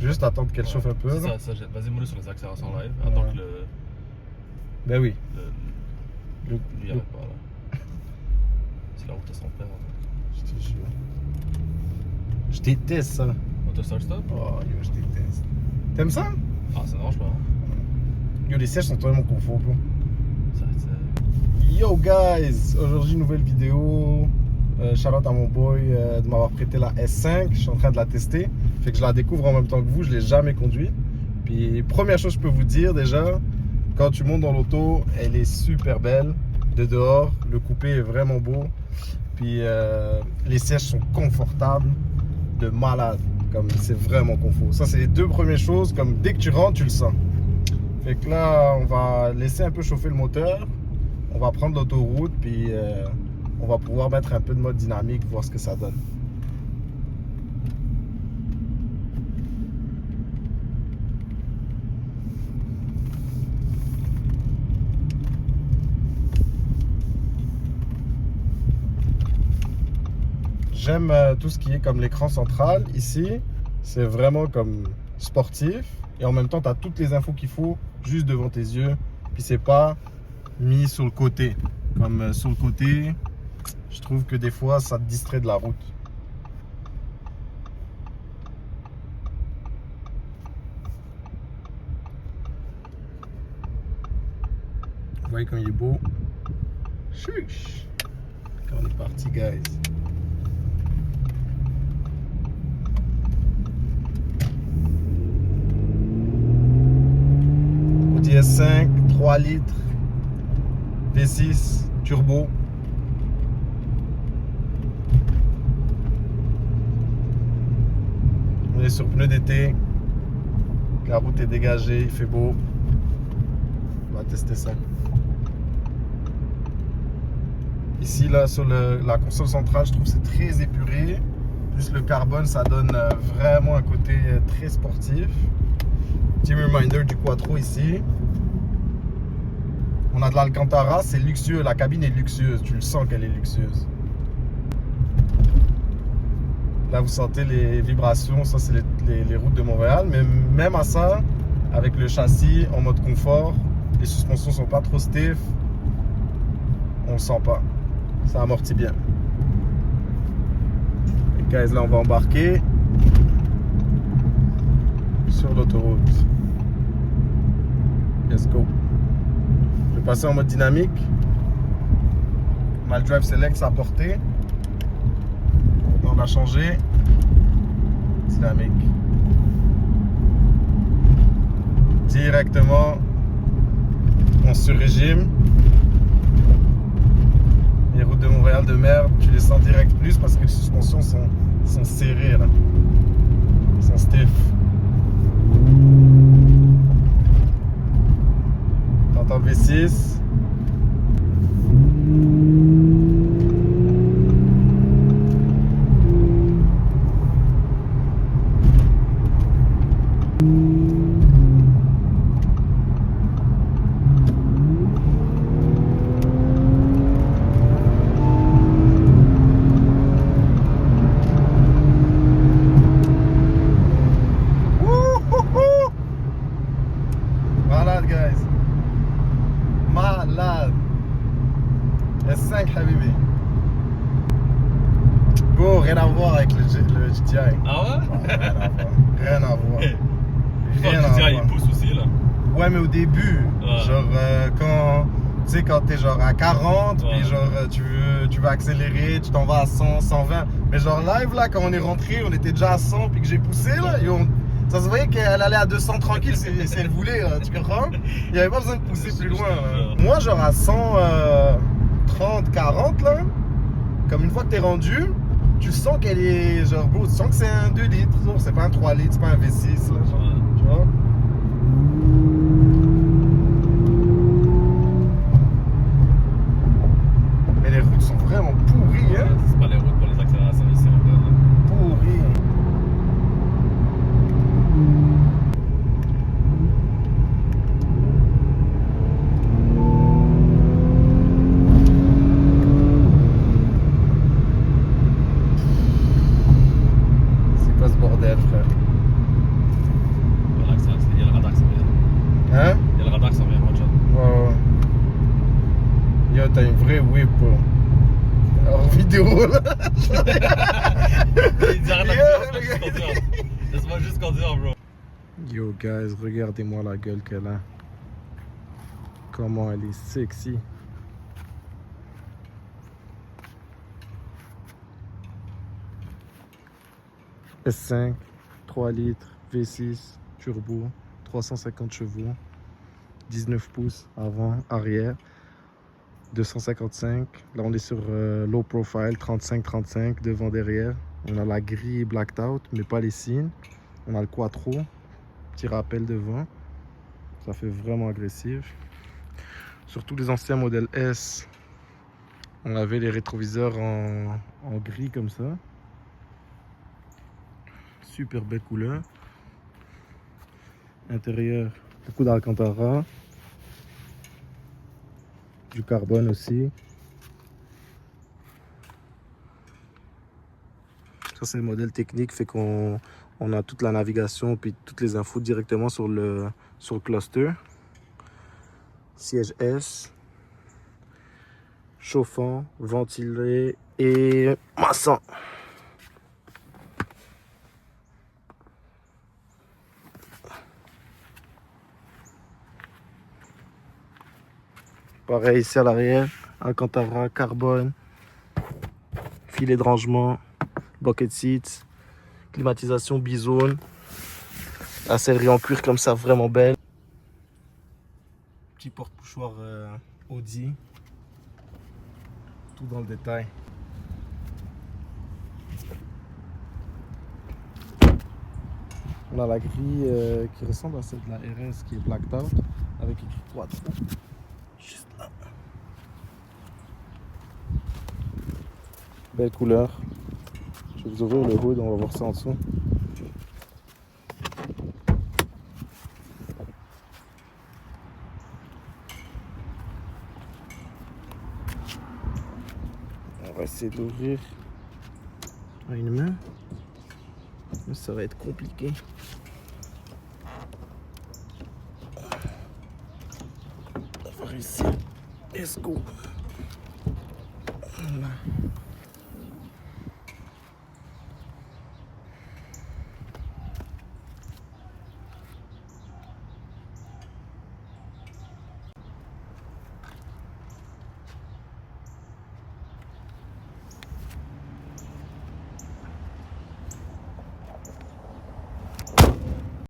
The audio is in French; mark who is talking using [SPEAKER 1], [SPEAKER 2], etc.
[SPEAKER 1] Juste attendre qu'elle chauffe un peu.
[SPEAKER 2] C'est
[SPEAKER 1] là.
[SPEAKER 2] ça, vas-y mollo sur les accélérations live. Attends que
[SPEAKER 1] Ben oui.
[SPEAKER 2] lui arrête pas là. C'est la route à son père.
[SPEAKER 1] Je te jure. Je déteste ça.
[SPEAKER 2] Auto start stop?
[SPEAKER 1] Oh yo, je déteste. T'aimes ça?
[SPEAKER 2] Ah, ça dérange pas. Hein.
[SPEAKER 1] Yo, les sièges sont tellement confort, bro.
[SPEAKER 2] Ça,
[SPEAKER 1] Yo guys, aujourd'hui nouvelle vidéo. Shout out à mon boy de m'avoir prêté la S5. Je suis en train de la tester. Fait que je la découvre en même temps que vous. Je l'ai jamais conduit. Puis première chose que je peux vous dire déjà, quand tu montes dans l'auto, elle est super belle. De dehors, le coupé est vraiment beau. Puis les sièges sont confortables, de malade. Comme c'est vraiment confort. Ça c'est les deux premières choses. Comme dès que tu rentres, tu le sens. Fait que là, on va laisser un peu chauffer le moteur. On va prendre l'autoroute, puis on va pouvoir mettre un peu de mode dynamique, voir ce que ça donne. J'aime tout ce qui est comme l'écran central. Ici, c'est vraiment comme sportif. Et en même temps, tu as toutes les infos qu'il faut juste devant tes yeux. Puis c'est pas mis sur le côté. Comme sur le côté, je trouve que des fois, ça te distrait de la route. Vous voyez comme il est beau. Chuch! Quand on est parti, guys. Audi S5, 3 litres, V6, turbo. On est sur pneus d'été. La route est dégagée, il fait beau. On va tester ça. Ici, là, sur la console centrale, je trouve que c'est très épuré. Plus le carbone, ça donne vraiment un côté très sportif. Petit reminder du Quattro ici. On a de l'Alcantara, c'est luxueux. La cabine est luxueuse, tu le sens qu'elle est luxueuse. Là, vous sentez les vibrations, ça c'est les routes de Montréal. Mais même à ça, avec le châssis en mode confort, les suspensions sont pas trop stiff. On le sent pas. Ça amortit bien. Et guys, là on va embarquer sur l'autoroute. Let's go. Je vais passer en mode dynamique. Ma Drive Select ça a porté. On a changé. Dynamique. Directement en sur-régime. Les routes de Montréal de merde, tu les sens direct plus parce que les suspensions sont serrées là. Ils sont stiff. T'entends V6. Malade, guys. Malade. S5 Habibi. Bon, rien à voir avec le GTI.
[SPEAKER 2] Ah ouais?
[SPEAKER 1] Rien à voir.
[SPEAKER 2] Rien à voir. Il pousse aussi là.
[SPEAKER 1] Ouais, mais au début,
[SPEAKER 2] Ouais.
[SPEAKER 1] genre quand tu sais quand t'es genre à 40,
[SPEAKER 2] Ouais.
[SPEAKER 1] puis genre tu veux accélérer, tu t'en vas à 100, 120. Mais genre live là, quand on est rentré, on était déjà à 100 puis que j'ai poussé là, ça se voyait qu'elle allait à 200 tranquille si elle voulait, là, tu comprends? Il n'y avait pas besoin de pousser plus loin. Là. Moi, genre à 130, 40 là, comme une fois que t'es rendu, tu sens qu'elle est genre beau, tu sens que c'est un 2 litres, c'est pas un 3 litres, c'est pas un V6 là, genre, tu vois? Mais les routes sont vraiment pourries, hein?
[SPEAKER 2] C'est pas les routes pour les accélérations ici en fait.
[SPEAKER 1] Pourries. C'est quoi ce bordel, frère? vidéo là.
[SPEAKER 2] Il dit arrête la vidéo, laisse-moi juste conduire. Laisse-moi juste conduire, bro.
[SPEAKER 1] Yo guys, regardez-moi la gueule qu'elle a. Comment elle est sexy. S5, 3 litres, V6, turbo, 350 chevaux, 19 pouces avant, arrière, 255. Là on est sur low profile, 35-35, devant, derrière. On a la grille blacked out, mais pas les signes. On a le quattro, petit rappel devant. Ça fait vraiment agressif. Sur tous les anciens modèles S, on avait les rétroviseurs en gris comme ça. Super belle couleur. Intérieur, beaucoup d'Alcantara. Du carbone aussi. Ça c'est le modèle technique, fait qu'on a toute la navigation puis toutes les infos directement sur le cluster. Siège S. Chauffant, ventilé et massant. Pareil ici à l'arrière, Alcantara, carbone, filet de rangement, bucket seats, climatisation bizone, la sellerie en cuir comme ça, vraiment belle. Petit porte-mouchoir Audi, tout dans le détail. On a la grille qui ressemble à celle de la RS qui est blacked out avec écrit quattro. Juste là. Belle couleur. Je vais vous ouvrir le hood, on va voir ça en dessous. On va essayer d'ouvrir à une main. Mais ça va être compliqué. On va réussir. Let's go. Voilà.